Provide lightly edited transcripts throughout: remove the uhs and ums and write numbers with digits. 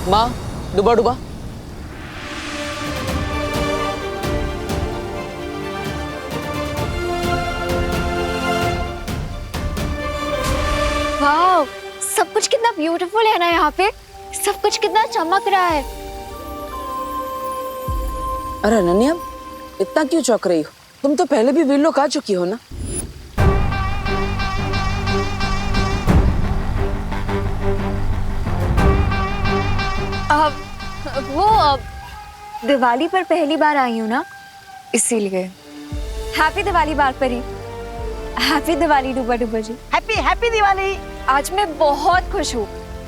माँ, डुबा डुबा। वाह, सब कुछ कितना ब्यूटीफुल है ना यहाँ पे। सब कुछ कितना चमक रहा है। अरे अनन्या, इतना क्यों चौंक रही हो? तुम तो पहले भी वीरलोक आ चुकी हो ना। दिवाली पर पहली बार आई हूँ ना, इसीलिए। हैप्पी दिवाली बार परी। हैप्पी दिवाली डुबा डुबा जी। Happy happy Diwali. आज मैं बहुत खुश हूँ।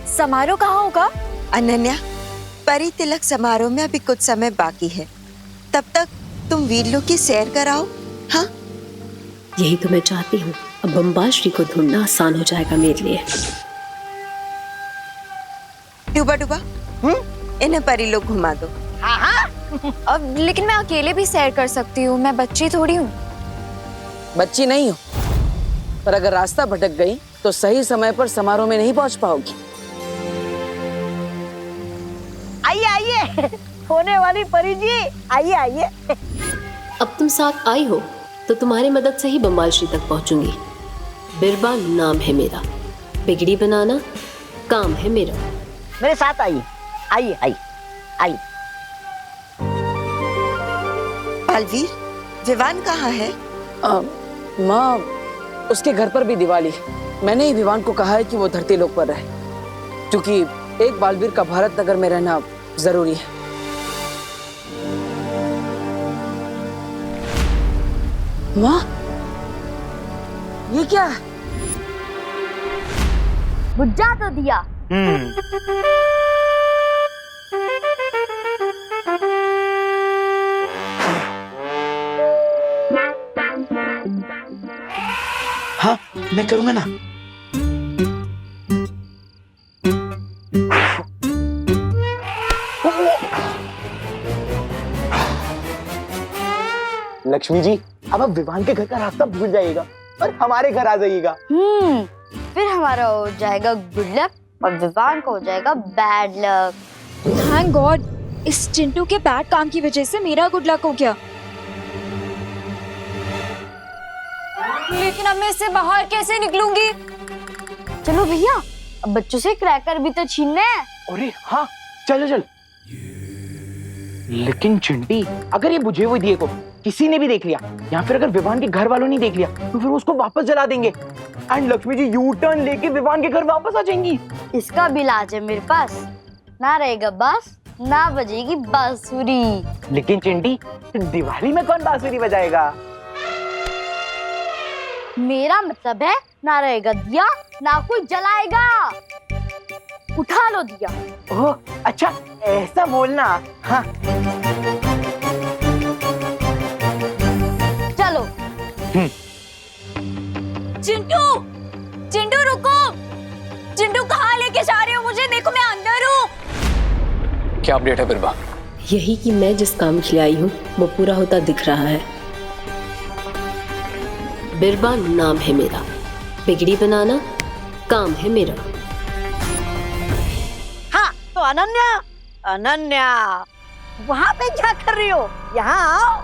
समारोह कहाँ होगा? अनन्या, परी तिलक समारोह में अभी कुछ समय बाकी है। तब तक तुम वीरलोक की सैर कराओ। हाँ, यही तो मैं चाहती हूँ। अब बम्बाश्री को ढूंढना आसान हो जाएगा मेरे लिए। डुबा डुबा, इन्हें परी लोग घुमा दो। हाँ हाँ। अब लेकिन मैं अकेले भी सैर कर सकती हूँ, मैं बच्ची थोड़ी हूँ। बच्ची नहीं हो, पर अगर रास्ता भटक गई तो सही समय पर समारोह में नहीं पहुंच पाओगी। आइए आइए, होने वाली परी जी, आइए आइए। अब तुम साथ आई हो तो तुम्हारी मदद से ही बम्बाश्री तक पहुंचूंगी। बिरबा नाम है मेरा, बिगड़ी बनाना काम है मेरा। मेरे साथ आइए, आइए आइए आइए। बालवीर, विवान कहाँ है? माँ, उसके घर पर भी दिवाली है। मैंने ही विवान को कहा है कि वो धरती लोक पर रहे, क्योंकि एक बालवीर का भारत नगर में रहना जरूरी है। माँ, ये क्या है? बुझा तो दिया। हाँ, मैं करूंगा ना। लक्ष्मी जी, अब आप विवान के घर का रास्ता भूल जाइएगा और हमारे घर आ जाइएगा। फिर हमारा हो जाएगा गुड लक और विवान को हो जाएगा बैड लक। थैंक गॉड, इस चिंटू के बैड काम की वजह से मेरा गुड लक हो गया। लेकिन अब मैं इससे बाहर कैसे निकलूंगी? चलो भैया, अब बच्चों से क्रैकर भी तो छीनने हैं। अरे हाँ, चलो चल। लेकिन चिंटी, अगर ये बुझे हुए दिए को किसी ने भी देख लिया या फिर अगर विवान के घर वालों ने देख लिया तो फिर उसको वापस जला देंगे and Lakshmi ji U turn लेके विवान के घर वापस आ जाएंगी। इसका भी इलाज है मेरे पास। ना रहेगा बांस, ना बजेगी बांसुरी। लेकिन चिंटी, दिवाली में कौन बांसुरी बजाएगा? मेरा मतलब है, ना रहेगा दिया, ना कोई जलाएगा। उठा लो दिया। ओह अच्छा, ऐसा बोलना। हाँ चलो। चिंटू, चिंटू रुको। चिंटू कहाँ लेके जा रहे हो मुझे? देखो मैं अंदर हूँ। क्या अपडेट है बिरबा? यही कि मैं जिस काम के लिए आई हूँ वो पूरा होता दिख रहा है। बिरबा नाम है मेरा, बिगड़ी बनाना काम है मेरा। हाँ तो अनन्या, अनन्या वहां पे क्या कर रही हो? यहाँ आओ।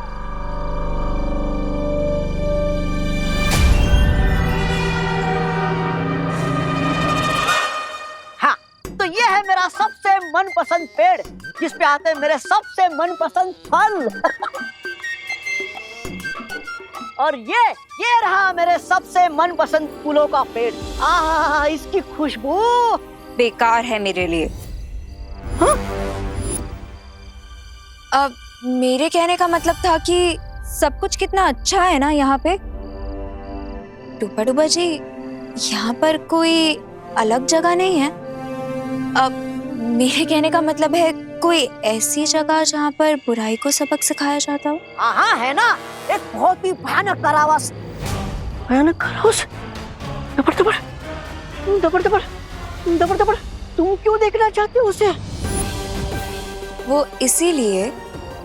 हाँ तो ये है मेरा सबसे मनपसंद पेड़, जिस पे आते हैं मेरे सबसे मनपसंद फल। और ये रहा मेरे सबसे मनपसंद फूलों का पेड़। आहा, इसकी खुशबू बेकार है मेरे लिए। हाँ? अब मेरे कहने का मतलब था कि सब कुछ कितना अच्छा है ना यहाँ पे। डुबा डुबा जी, यहाँ पर कोई अलग जगह नहीं है? अब मेरे कहने का मतलब है कोई ऐसी जगह जहाँ पर बुराई को सबक सिखाया जाता हो। हाँ है ना, एक बहुत ही भयानक कारावास। भयानक कारावास? दबर दबर दबर दबर दबर दबर, तुम क्यों देखना चाहते हो उसे? वो इसीलिए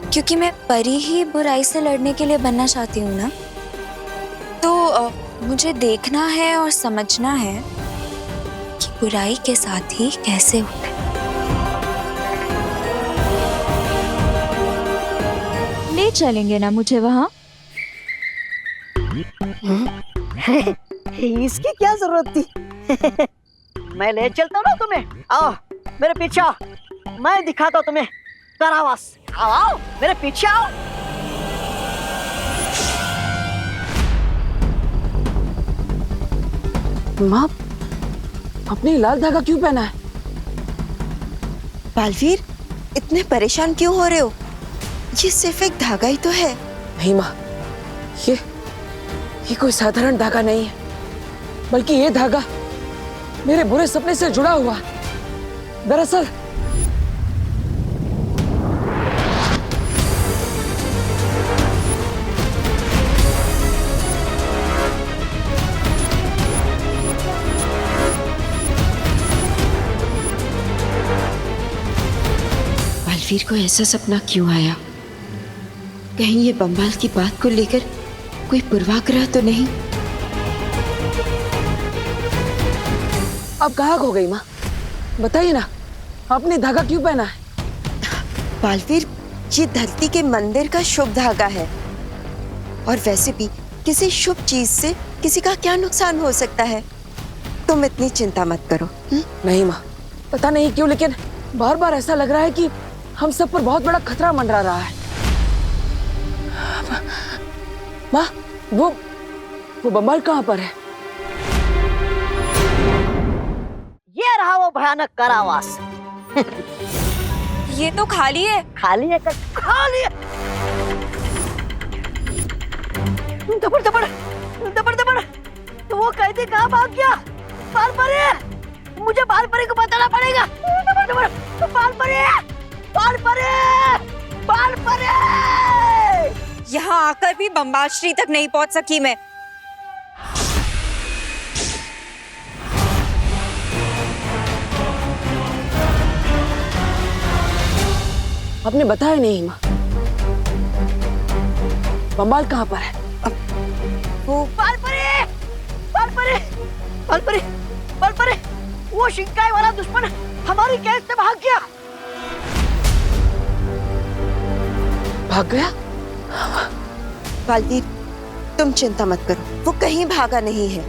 क्योंकि मैं परी ही बुराई से लड़ने के लिए बनना चाहती हूँ ना। तो मुझे देखना है और समझना है कि बुराई के साथ ही कैसे होते। चलेंगे ना मुझे वहाँ? इसकी क्या जरूरत थी? मैं ले चलता हूँ ना तुम्हें। आओ मेरे पीछे आओ, मैं दिखाता हूँ तुम्हें कारावास। आओ आओ मेरे पीछे आओ। माँ, आपने लाल धागा क्यों पहना है? बालवीर, इतने परेशान क्यों हो रहे हो? ये सिर्फ एक धागा ही तो है। नहीं माँ, ये कोई साधारण धागा नहीं है, बल्कि ये धागा मेरे बुरे सपने से जुड़ा हुआ है। दरअसल बालवीर को ऐसा सपना क्यों आया? कहीं ये बम्बाल की बात को लेकर कोई पूर्वाग्रह तो नहीं? आप कहाँ खो गई माँ? बताइए ना, आपने धागा क्यों पहना है? बालवीर, ये धरती के मंदिर का शुभ धागा है, और वैसे भी किसी शुभ चीज से किसी का क्या नुकसान हो सकता है? तुम इतनी चिंता मत करो। नहीं माँ, पता नहीं क्यों, लेकिन बार बार ऐसा लग रहा है कि हम सब पर बहुत बड़ा खतरा मंडरा रहा है। माँ, वो बम्बाल कहाँ पर है? ये रहा वो भयानक कारावास। ये तो खाली है। खाली है कर खाली है। दबड़ दबड़ दबड़ दबड़, तो वो कैदी कहाँ भाग गया? बाल परे, मुझे बाल परे को बताना पड़ेगा। दबड़ दबड़, बाल परे, बाल परे, बाल परे। यहाँ आकर भी बम्बाल श्री तक नहीं पहुँच सकी मैं। आपने बताया नहीं माँ, बम्बाल कहाँ पर है? वो बाल परे, बाल परे, बाल परे, बाल परे, वो शिंकाई वाला दुश्मन हमारी कैद से भाग गया। भाग गया? बालवीर, तुम चिंता मत करो, वो कहीं भागा नहीं है।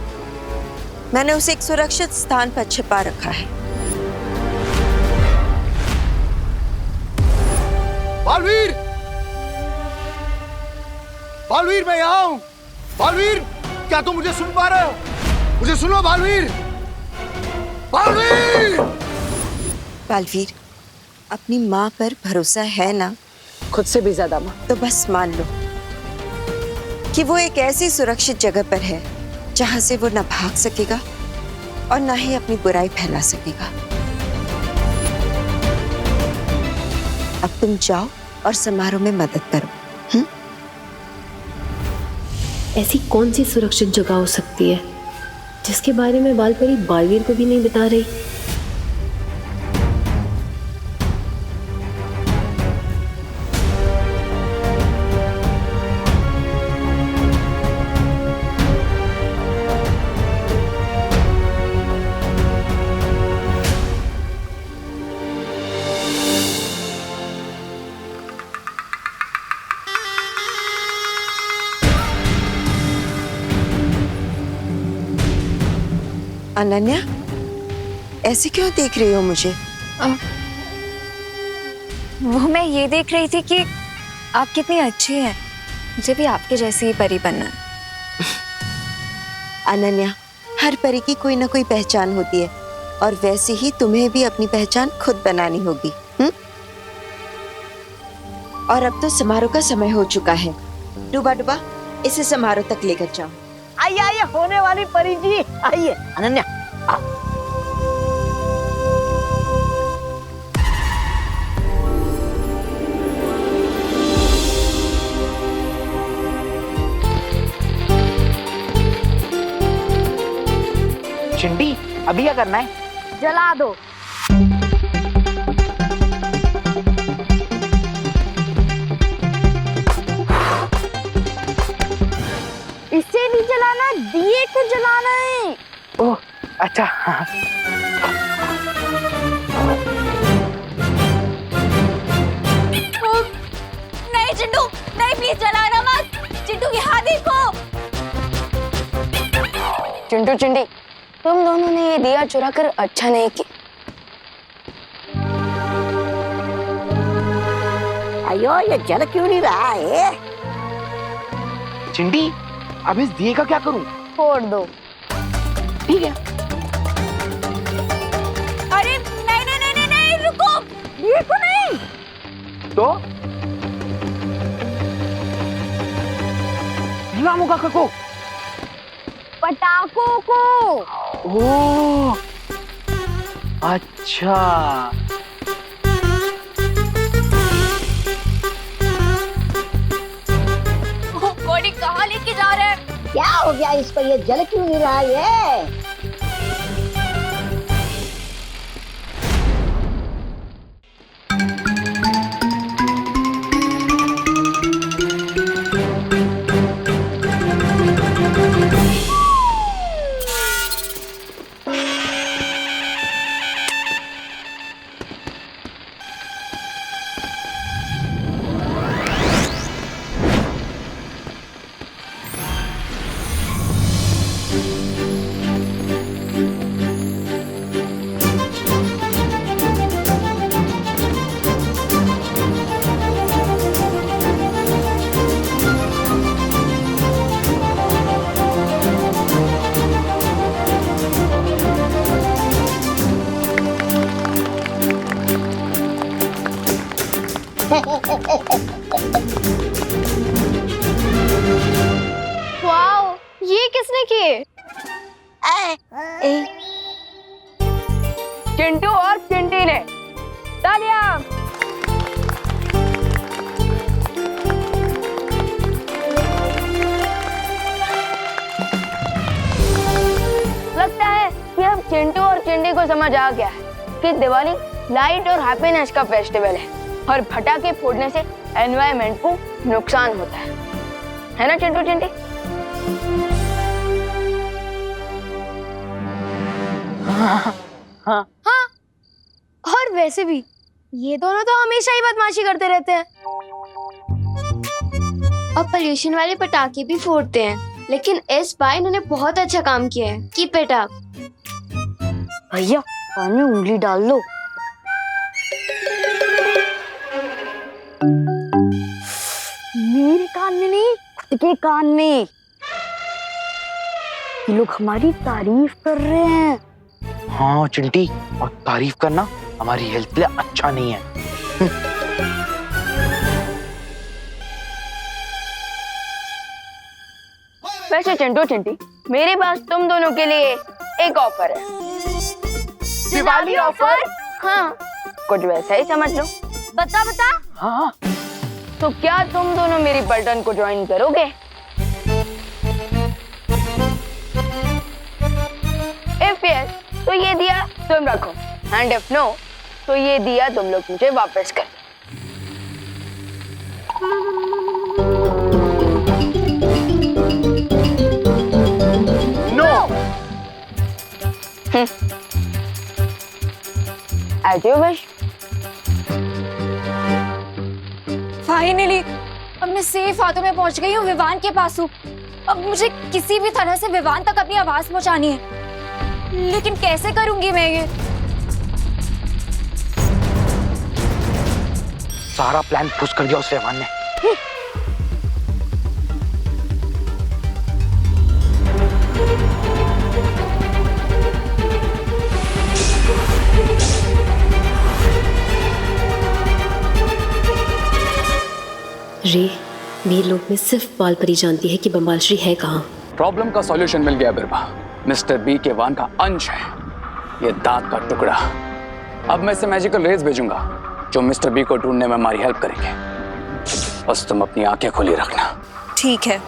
मैंने उसे एक सुरक्षित स्थान पर छिपा रखा है। बालवीर, बालवीर, मैं यहाँ हूँ। बालवीर, क्या तुम मुझे सुन पा रहे हो? मुझे सुनो बालवीर, बालवीर। बालवीर, अपनी माँ पर भरोसा है ना? खुद से भी ज्यादा माँ। तो बस मान लो कि वो एक ऐसी सुरक्षित जगह पर है जहां से वो न भाग सकेगा और न ही अपनी बुराई फैला सकेगा। अब तुम जाओ और समारोह में मदद करो। ऐसी कौन सी सुरक्षित जगह हो सकती है जिसके बारे में बालपरी बालवीर को भी नहीं बता रही? अनन्या, ऐसे क्यों देख रही हो मुझे? वो मैं ये देख रही थी कि आप कितनी अच्छी हैं। मुझे भी आपके जैसी ही परी बनना है। अनन्या, हर परी की कोई ना कोई पहचान होती है, और वैसे ही तुम्हें भी अपनी पहचान खुद बनानी होगी। और अब तो समारोह का समय हो चुका है। डूबा डूबा, इसे समारोह तक लेकर जाओ। आइए आइए, होने वाली परी जी, आइए। अनन्या, आओ। चिंटी, अभी क्या करना है? जला दो। इसे नहीं जलाना, दिए को जलाना है। ओह, अच्छा। नहीं चिंटू, नहीं, चिंटू चिंटी, तुम दोनों ने ये दिया चुरा कर अच्छा नहीं किया। अयो ये जल क्यों नहीं रहा है? चिंटी, अब इस दिए का क्या करूं? फोड़ दो। ठीक है। अरे नहीं नहीं नहीं नहीं, नहीं रुको, ये तो नहीं। तो मुका को पटाखों को। ओह अच्छा, बॉडी कहाँ लेके जा रहे हैं? क्या हो गया इसको? ये जल क्यों नहीं रहा है? वाओ, ये किसने किए? चिंटू और चिंटी ने। तालियां। लगता है कि अब चिंटू और चिंटी को समझ आ गया है कि दिवाली लाइट और हैप्पीनेस का फेस्टिवल है और पटाखे फोड़ने से एनवायरनमेंट को नुकसान होता है ना चिंटू चिंटी? हाँ। और वैसे भी ये दोनों तो हमेशा ही बदमाशी करते रहते हैं और पोल्यूशन वाले पटाखे भी फोड़ते हैं, लेकिन इस बार इन्होंने बहुत अच्छा काम किया है। Keep it up. भैया कान में उंगली डाल लो। मेरे कान में नहीं, खुद के कान में। ये लोग हमारी तारीफ कर रहे हैं। हाँ चिंटी, और तारीफ करना हमारी हेल्थ के लिए अच्छा नहीं है। वैसे चिंटू चिंटी, मेरे पास तुम दोनों के लिए एक ऑफर है। दिवाली ऑफर? हाँ, कुछ वैसा ही समझ लो। बता बता। हाँ। तो क्या तुम दोनों मेरी पलटन को ज्वाइन करोगे? इफ यस, तो ये दिया तुम रखो, एंड इफ नो, तो ये दिया तुम लोग मुझे वापस कर। No. As you wish. Finally अब मैं सेफ हाथों में पहुंच गई हूँ, विवान के पास हूँ। अब मुझे किसी भी तरह से विवान तक अपनी आवाज पहुंचानी है, लेकिन कैसे करूंगी मैं ये? सारा प्लान फुस कर दिया उस रहमान ने। रे, वीर लोक में सिर्फ बालपरी जानती है कि बम्बाल श्री है कहाँ। प्रॉब्लम का सॉल्यूशन मिल गया बिरबा। मिस्टर बी के वान का अंश है ये दांत का टुकड़ा। अब मैं इसे मैजिकल रेज भेजूंगा जो मिस्टर बी को ढूंढने में हमारी हेल्प करेंगे। बस तुम अपनी आंखें खुली रखना। ठीक है।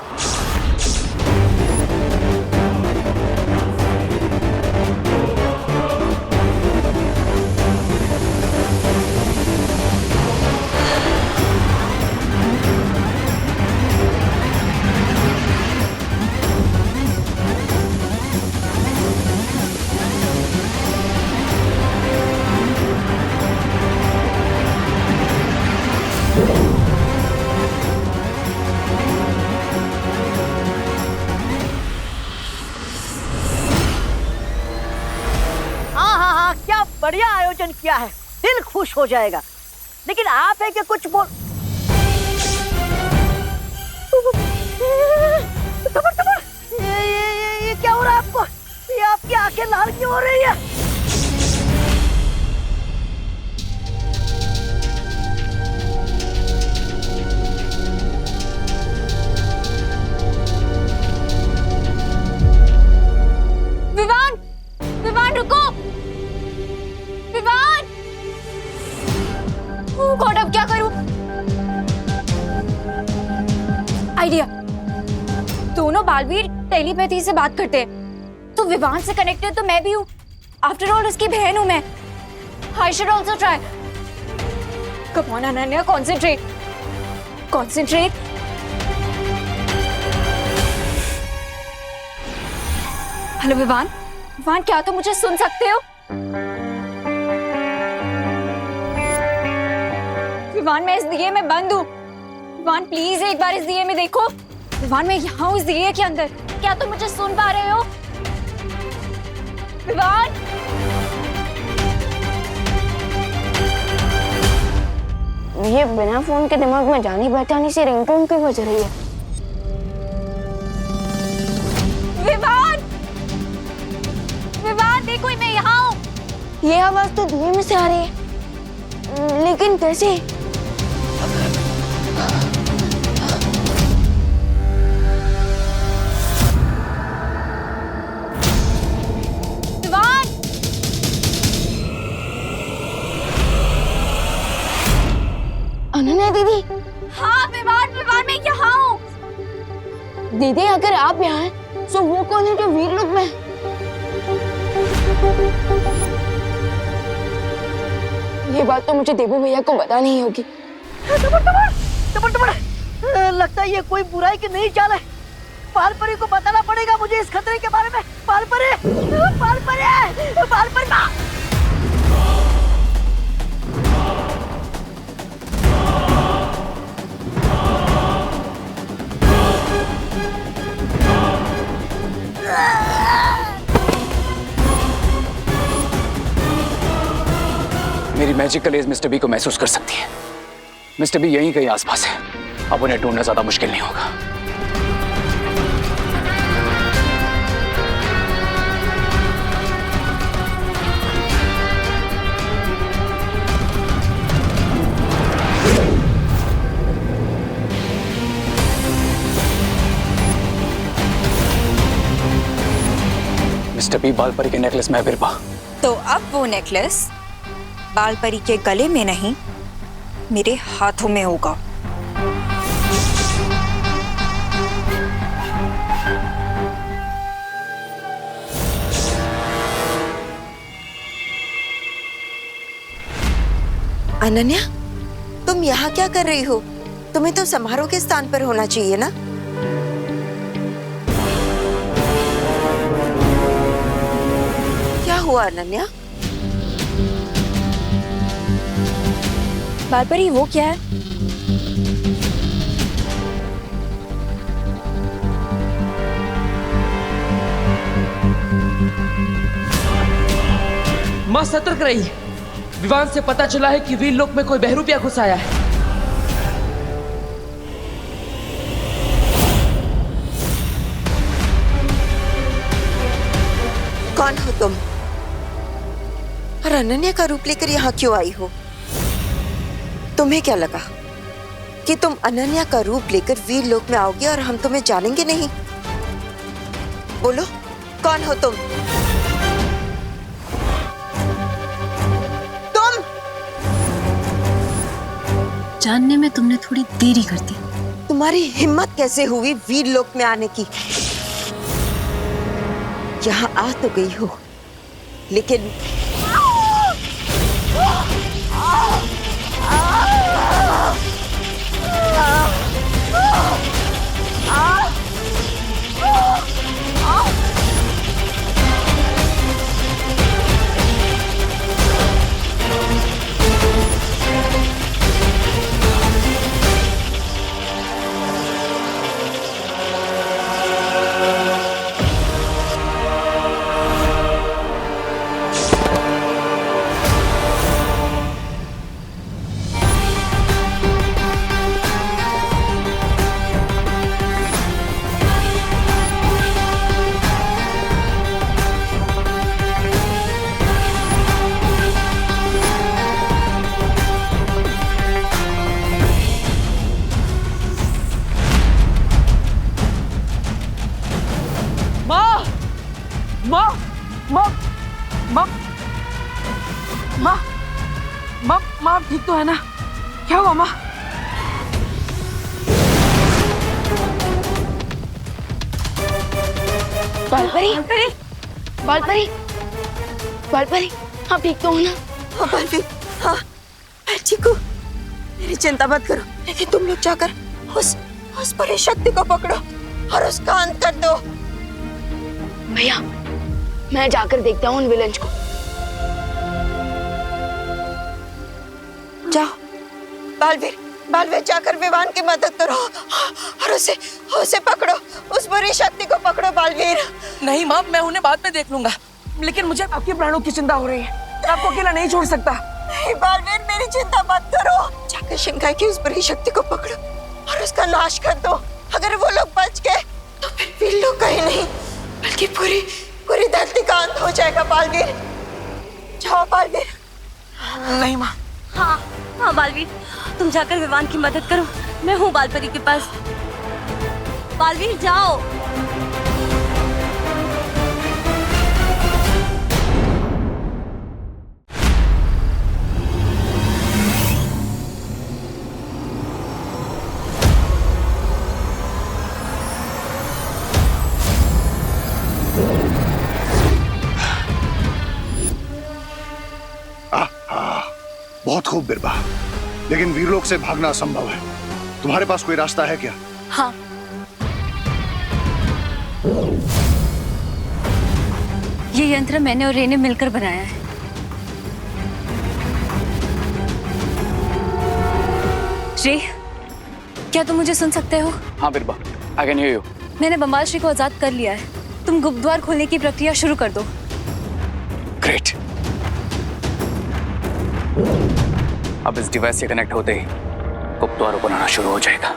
क्या बढ़िया आयोजन किया है, दिल खुश हो जाएगा। लेकिन आप है कि कुछ बोल। तबर तबर, ये क्या हो रहा है आपको? ये आपकी आंखें लाल क्यों हो रही है? विवान, विवान रुको, विवान। ओह गॉड, अब क्या करूं? आइडिया। दोनों बालवीर टेलीपैथी से बात करते हैं, तो विवान से कनेक्टेड तो मैं भी हूँ। आफ्टर ऑल उसकी बहन हूँ मैं। I should also try. Come on Ananya, concentrate, concentrate. Hello Vivaan, Vivaan क्या तुम मुझे सुन सकते हो? विवान मैं इस दिए में बंद हूँ। विवान प्लीज एक बार इस दिए में देखो। विवान मैं यहाँ हूँ इस दिए के अंदर, क्या तुम मुझे सुन पा रहे हो? विवान, ये बिना फोन के दिमाग में जानी पहचानी से रिंगटोन क्यों बज रही है? विवान, विवान देखो मैं यहाँ हूँ। ये आवाज तो धुएं में से आ रही है, लेकिन कैसे? विवान, अनन्या दीदी, हाँ विवान, विवान मैं यहाँ हूँ। दीदी अगर आप यहाँ हैं, तो वो कौन है जो वीरलोक में है? ये बात तो मुझे देवू भैया को बतानी ही होगी। लगता है ये कोई बुराई की नई चाल है। पालपरी को बताना पड़ेगा मुझे इस खतरे के बारे में। पालपरी, पालपरी, पालपरी। मेरी मैजिकल एज मिस्टर बी को महसूस कर सकती है। मिस्टर बी यहीं कहीं आसपास है। अब उन्हें ढूंढना ज्यादा मुश्किल नहीं होगा। मिस्टर बी, बालपरी के नेकलेस में है बिरबा। तो अब वो नेकलेस बालपरी के गले में नहीं, मेरे हाथों में होगा। अनन्या, तुम यहाँ क्या कर रही हो? तुम्हें तो समारोह के स्थान पर होना चाहिए ना? क्या हुआ अनन्या? बालपरी वो क्या है? माँ सतर्क रही। विवान से पता चला है कि वीरलोक में कोई बहरूपिया घुस आया है। कौन हो तुम? और अनन्या का रूप लेकर यहाँ क्यों आई हो? तुम्हें क्या लगा कि तुम अनन्या का रूप लेकर वीरलोक में आओगे और हम तुम्हें जानेंगे नहीं? बोलो, कौन हो तुम? तुम जानने में तुमने थोड़ी देरी कर दी। तुम्हारी हिम्मत कैसे हुई वीरलोक में आने की? यहाँ आ तो गई हो, लेकिन माँ माँ माँ ठीक तो है ना? क्या हुआ माँ? बालपरी बालपरी बालपरी आप ठीक तो हो ना? हाँ बालवीर, हाँ मैं ठीक हूँ। मेरी चिंता मत करो, लेकिन तुम लोग जाकर उस परी शक्ति को पकड़ो और उसका अंत कर दो। भैया मैं जाकर देखता हूँ उन विलेंस को। जाओ बालवीर, बालवीर जाकर विवान की मदद करो और उसे पकड़ो, उस बुरी शक्ति को पकड़ो बालवीर। नहीं माँ, मैं उन्हें बाद में देख लूंगा, लेकिन मुझे आपके प्राणों की चिंता हो रही है। मैं आपको अकेला नहीं छोड़ सकता। नहीं बालवीर, मेरी चिंता मत करो। जाकर शिंगाई की उस बुरी शक्ति को पकड़ो और उसका नाश कर दो। अगर वो लोग बच गए तो फिर वीर लोग कहीं नहीं बल्कि पूरी धरती का अंत हो जाएगा बालवीर। जाओ बालवीर। नहीं माँ। हाँ हाँ बालवीर, तुम जाकर विवान की मदद करो, मैं हूँ बालपरी के पास। बालवीर जाओ। बहुत खूब बिरबा, लेकिन वीरलोक से भागना असंभव है। तुम्हारे पास कोई रास्ता है क्या? हाँ ये यंत्र मैंने और रे ने मिलकर बनाया है। रे, क्या तुम मुझे सुन सकते हो? हाँ बिरबा, आई कैन हियर यू। मैंने बम्बाल श्री को आजाद कर लिया है। तुम गुप्त द्वार खोलने की प्रक्रिया शुरू कर दो। ग्रेट। अब इस डिवाइस से कनेक्ट होते ही गुप्त द्वार ओपन होना शुरू हो जाएगा।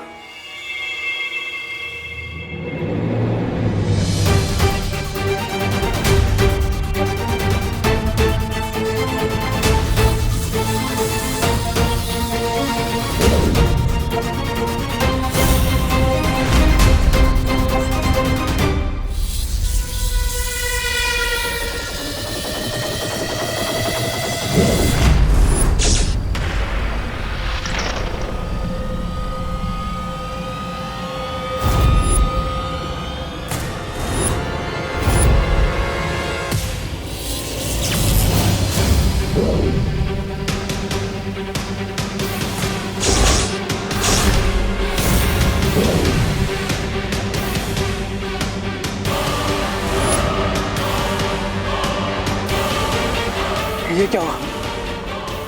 ये क्या हुआ?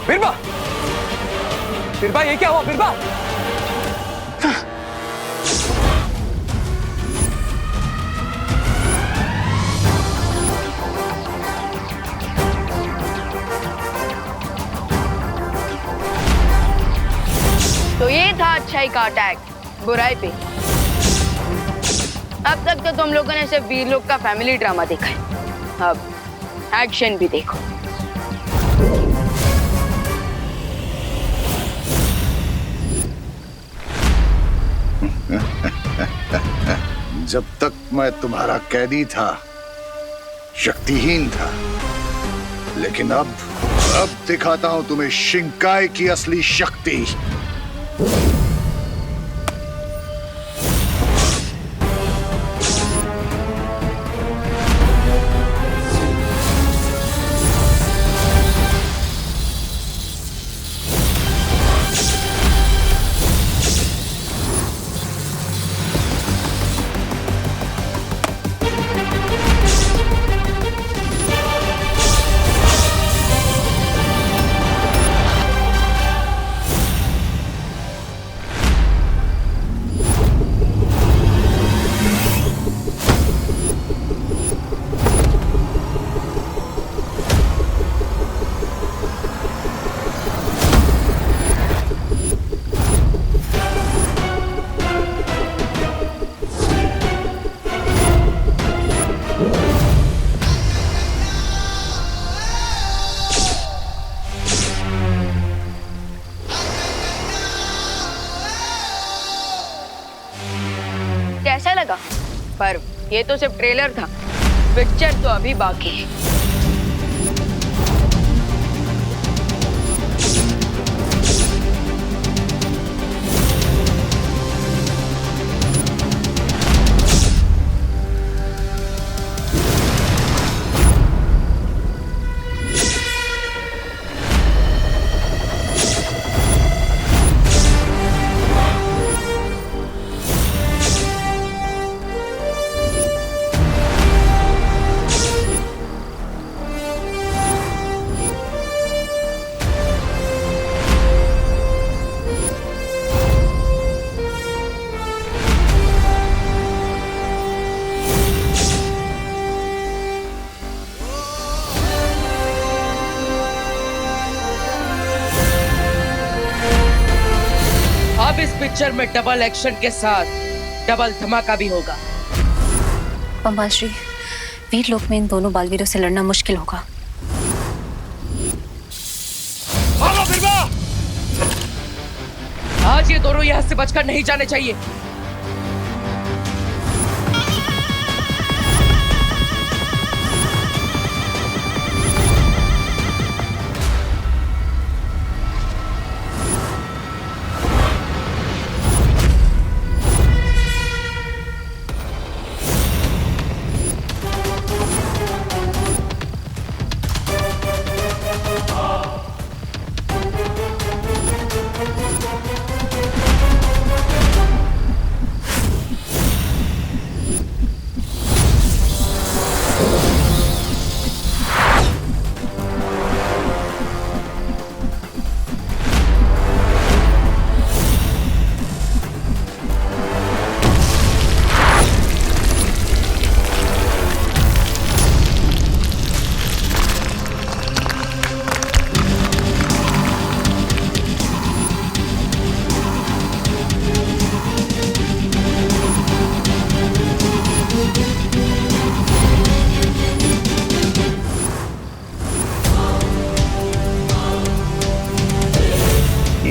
बिरबा, बिरबा ये क्या हुआ? बिरबा, तो ये था अच्छाई का अटैक बुराई पे। अब तक तो तुम लोगों ने सिर्फ वीरलोक का फैमिली ड्रामा देखा है, अब एक्शन भी देखो। जब तक मैं तुम्हारा कैदी था, शक्तिहीन था, लेकिन अब दिखाता हूं तुम्हें शिंकाई की असली शक्ति। कैसा लगा? पर ये तो सिर्फ ट्रेलर था, पिक्चर तो अभी बाकी है। पिक्चर में डबल एक्शन के साथ डबल धमाका भी होगा। बम्बाल श्री, वीर लोक में इन दोनों बालवीरों से लड़ना मुश्किल होगा। भागो बिरबा! आज ये दोनों यहाँ से बचकर नहीं जाने चाहिए।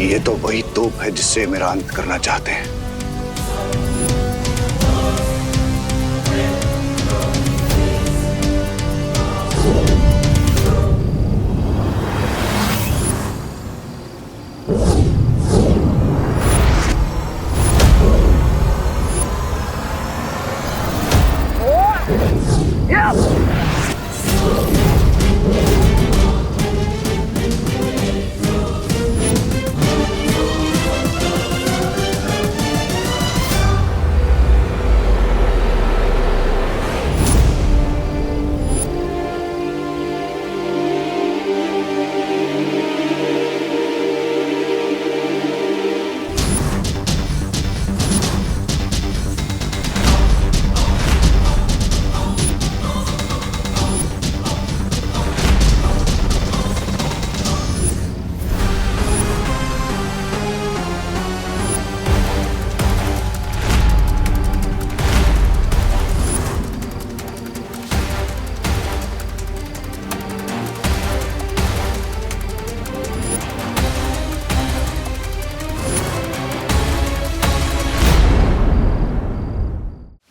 ये तो वही तोप है जिससे मेरा अंत करना चाहते हैं।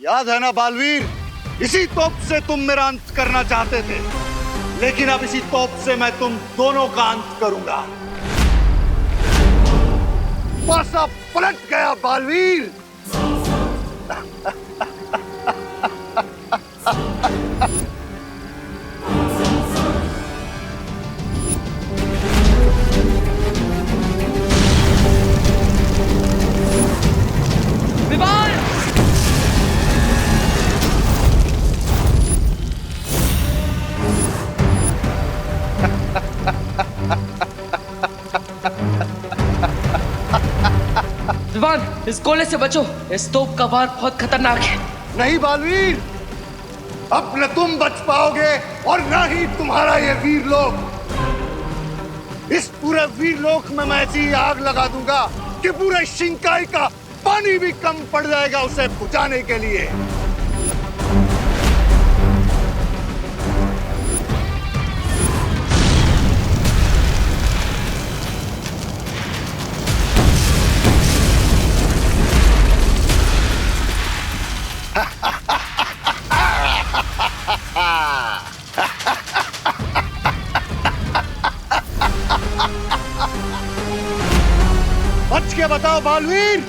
याद है ना बालवीर, इसी तोप से तुम मेरा अंत करना चाहते थे, लेकिन अब इसी तोप से मैं तुम दोनों का अंत करूंगा। पासा पलट गया बालवीर। विवान, इस गोले से बचो, इस तोप का वार बहुत खतरनाक है। नहीं बालवीर, अब न तुम बच पाओगे और न ही तुम्हारा ये वीर लोक। इस पूरे वीर लोक में मैं ऐसी आग लगा दूंगा कि पूरे शिंकाई का पानी भी कम पड़ जाएगा उसे बुझाने के लिए। बच के बताओ बालवीर।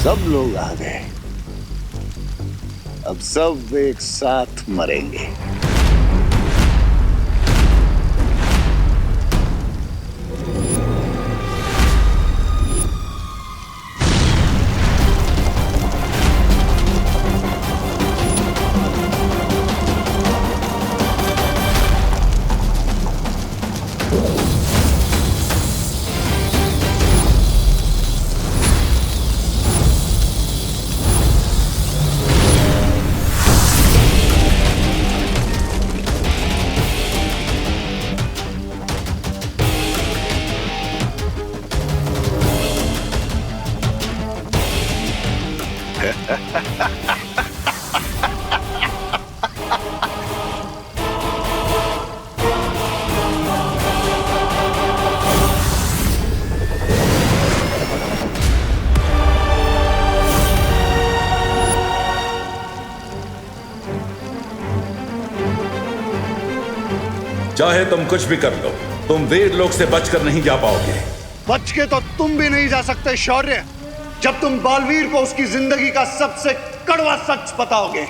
सब लोग आ गए, अब सब एक साथ मरेंगे। चाहे तुम कुछ भी कर लो, तुम वीर लोग से बचकर नहीं जा पाओगे। बच के तो तुम भी नहीं जा सकते शौर्य, जब तुम बालवीर को उसकी जिंदगी का सबसे कड़वा सच बताओगे।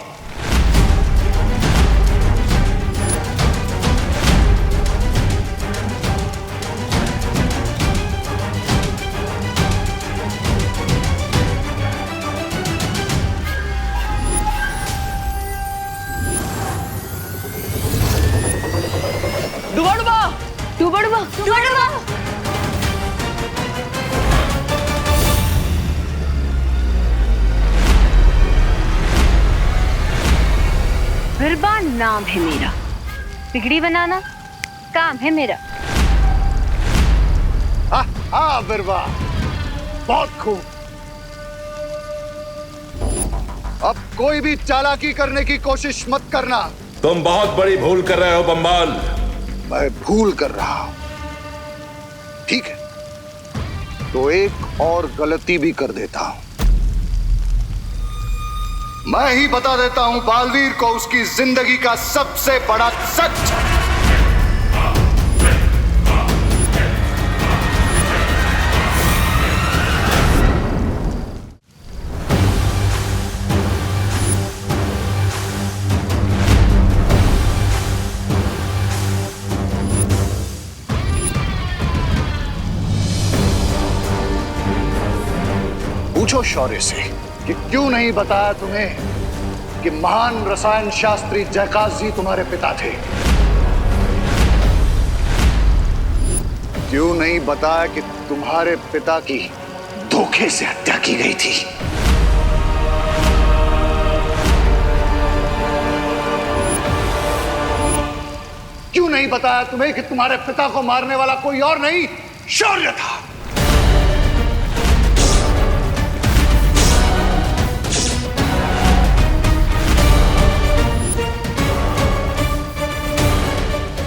बिरबा नाम है मेरा, बिगड़ी बनाना काम है मेरा। हाँ बिरबा, बहुत खूब। अब कोई भी चालाकी करने की कोशिश मत करना। तुम बहुत बड़ी भूल कर रहे हो बम्बाल। मैं भूल कर रहा हूं, ठीक है, तो एक और गलती भी कर देता हूं। मैं ही बता देता हूं बालवीर को उसकी जिंदगी का सबसे बड़ा सच। पूछो शौर्य से कि क्यों नहीं बताया तुम्हें कि महान रसायन शास्त्री जयकाश जी तुम्हारे पिता थे। क्यों नहीं बताया कि तुम्हारे पिता की धोखे से हत्या की गई थी। क्यों नहीं बताया तुम्हें कि तुम्हारे पिता को मारने वाला कोई और नहीं, शौर्य था।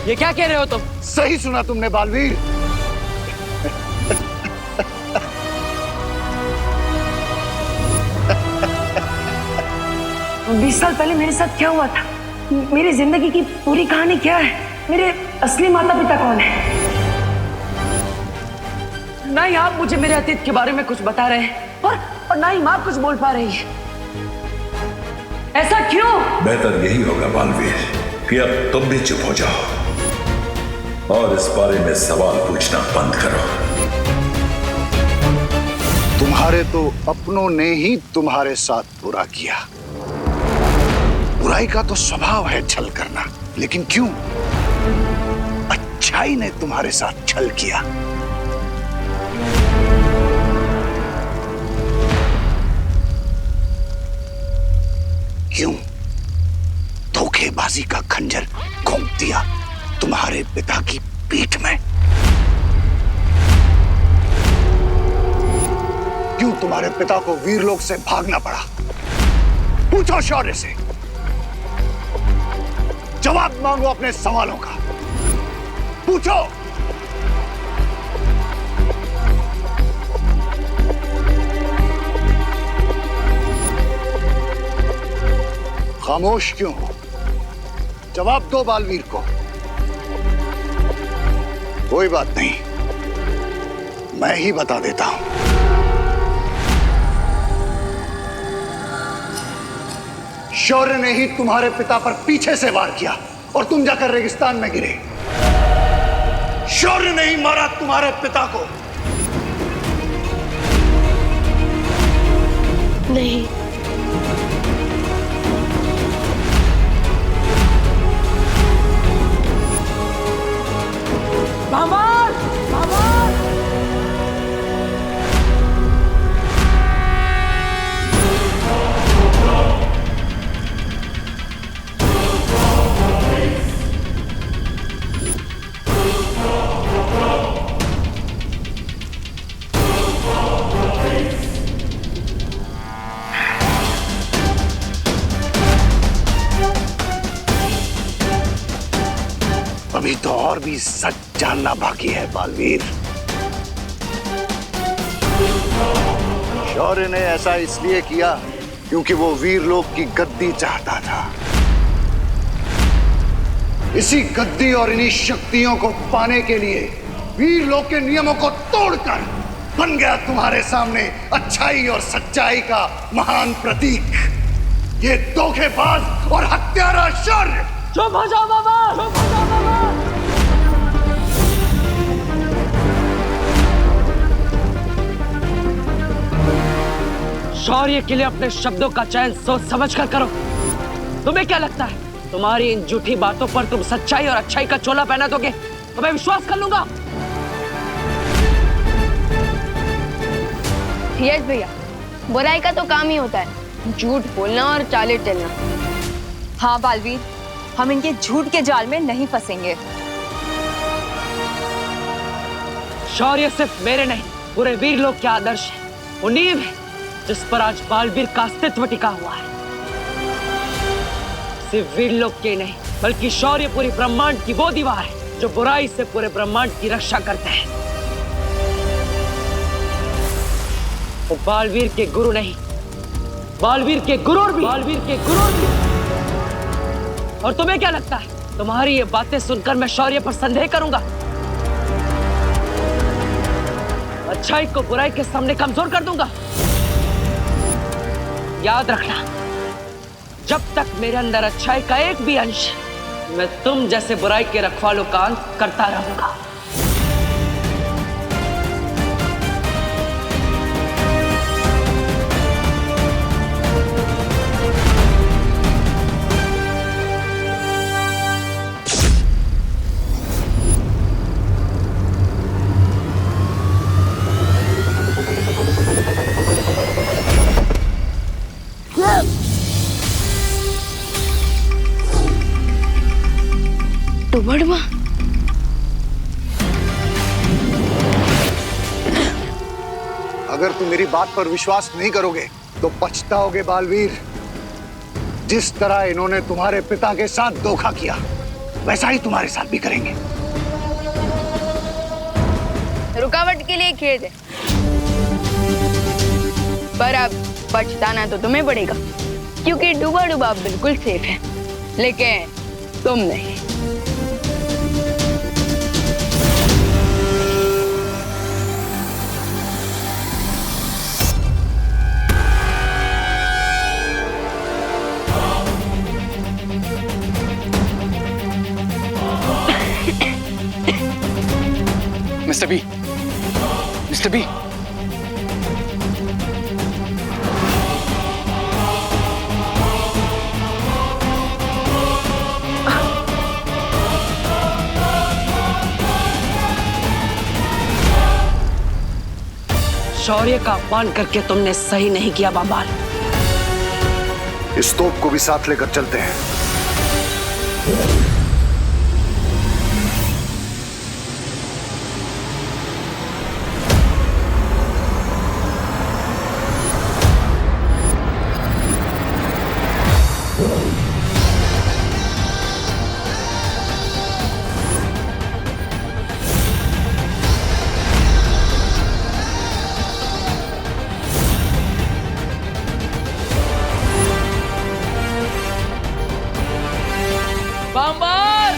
ये क्या कह रहे हो तुम? सही सुना तुमने बालवीर। 20 साल पहले मेरे साथ क्या हुआ था, मेरी जिंदगी की पूरी कहानी क्या है, मेरे असली माता पिता कौन है? ना ही आप मुझे मेरे अतीत के बारे में कुछ बता रहे हैं और ना ही माँ कुछ बोल पा रही है। ऐसा क्यों? बेहतर यही होगा बालवीर कि अब तुम भी चुप हो जाओ और इस बारे में सवाल पूछना बंद करो। तुम्हारे तो अपनों ने ही तुम्हारे साथ बुरा किया। बुराई का तो स्वभाव है छल करना, लेकिन क्यों? अच्छाई ने तुम्हारे साथ छल किया। क्यों? धोखेबाजी का खंजर घोंप दिया तुम्हारे पिता की पीठ में। क्यों तुम्हारे पिता को वीरलोक से भागना पड़ा? पूछो शौर्य से, जवाब मांगो अपने सवालों का। पूछो। खामोश क्यों हो? जवाब दो बालवीर को। कोई बात नहीं, मैं ही बता देता हूं। शौर्य ने ही तुम्हारे पिता पर पीछे से वार किया और तुम जाकर रेगिस्तान में गिरे। शौर्य ने ही मारा तुम्हारे पिता को। नहीं, भगवान, भगवान। अभी तो और भी सच जानना बाकी है बालवीर। शौर्य ने ऐसा इसलिए किया क्योंकि वो वीरलोक की गद्दी चाहता था। इसी गद्दी और इन्हीं शक्तियों को पाने के लिए वीर लोक के नियमों को तोड़कर बन गया तुम्हारे सामने अच्छाई और सच्चाई का महान प्रतीक। ये धोखेबाज और हत्यारा शौर्य। चुप हो जाओ बाबा, चुप हो जाओ बाबा। शौर्य के लिए अपने शब्दों का चयन सोच समझ कर करो। तुम्हें क्या लगता है तुम्हारी इन झूठी बातों पर तुम सच्चाई और अच्छाई का चोला पहना दोगे तो मैं विश्वास कर लूंगा? यस भैया, बुराई का तो काम ही होता है झूठ बोलना और चाले चलना। हाँ बालवीर, हम इनके झूठ के जाल में नहीं फंसेंगे। शौर्य सिर्फ मेरे नहीं पूरे वीर लोक के आदर्श है, वो नींव है जिस पर आज बालवीर का अस्तित्व टिका हुआ है। सिर्फ वीर लोक के नहीं बल्कि शौर्य पूरी ब्रह्मांड की वो दीवार है जो बुराई से पूरे ब्रह्मांड की रक्षा करते हैं। वो बालवीर के गुरु नहीं, बालवीर के गुरूर भी, बालवीर के गुरूर भी। और तुम्हें क्या लगता है तुम्हारी ये बातें सुनकर मैं शौर्य पर संदेह करूंगा? अच्छाई को बुराई के सामने कमजोर कर दूंगा? याद रखना, जब तक मेरे अंदर अच्छाई का एक भी अंश है, मैं तुम जैसे बुराई के रखवालों का अंत करता रहूंगा। डुबड़वा, अगर तुम मेरी बात पर विश्वास नहीं करोगे तो पछताओगे बालवीर। जिस तरह इन्होंने तुम्हारे पिता के साथ धोखा किया वैसा ही तुम्हारे साथ भी करेंगे। रुकावट के लिए खेद है, पर अब पछताना तो तुम्हें पड़ेगा क्योंकि डूबा डूबा बिल्कुल सेफ है, लेकिन तुम नहीं। मिस्टर बी, मिस्टर बी, शौर्य का अपमान करके तुमने सही नहीं किया बाबाल। इस तोप को भी साथ लेकर चलते हैं। बाम्बर!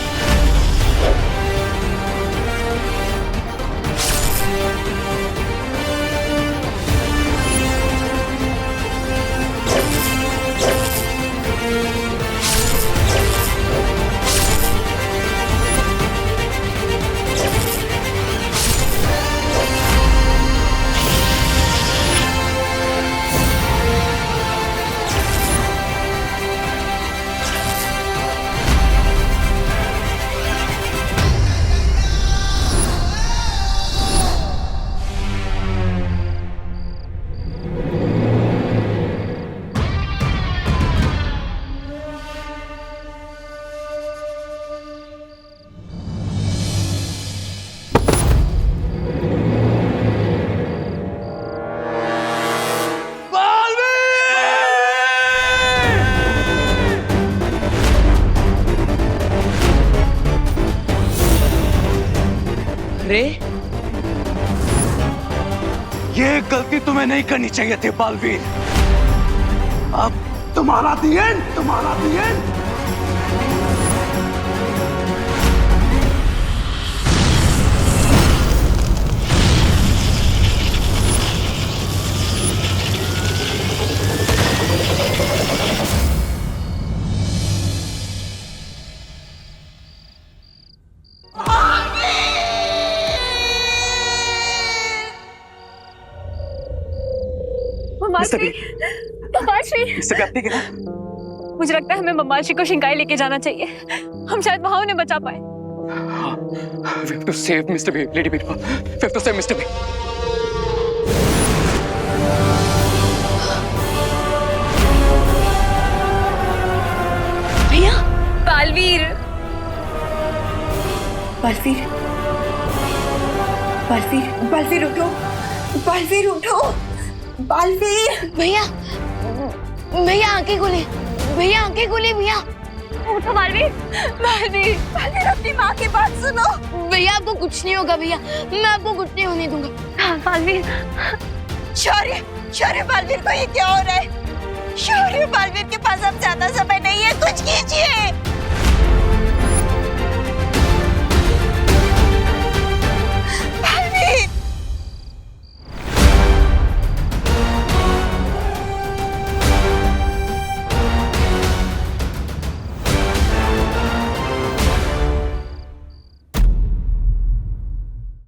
अरे ये गलती तुम्हें नहीं करनी चाहिए थी बालवीर। अब तुम्हारा दी एंड, तुम्हारा दी एंड। बम्बाश्री, बम्बाश्री, मिस्टर बी आप ठीक है ना? मुझे लगता है हमें बम्बाश्री को शिंकाई लेके जाना चाहिए। हम शायद वहां उन्हें बचा पाए। We have to save Mr. B, Lady Birba. We have to save Mr. B. भैया बालवीर, बालवीर, बालवीर, बालवीर उठो, बालवीर उठो, बालवीर। भैया भैया आंखें खोले, भैया आंखें खोले, भैया उठो बालवीर, बालवीर, बालवीर अपनी माँ की बात सुनो। भैया आपको कुछ नहीं होगा भैया, मैं आपको कुछ नहीं होने दूंगा। हाँ, बालवीर, शौर्य, शौर्य, बालवीर को ये क्या हो रहा है? शौर्य, बालवीर के पास अब ज्यादा समय नहीं है, कुछ कीजिए।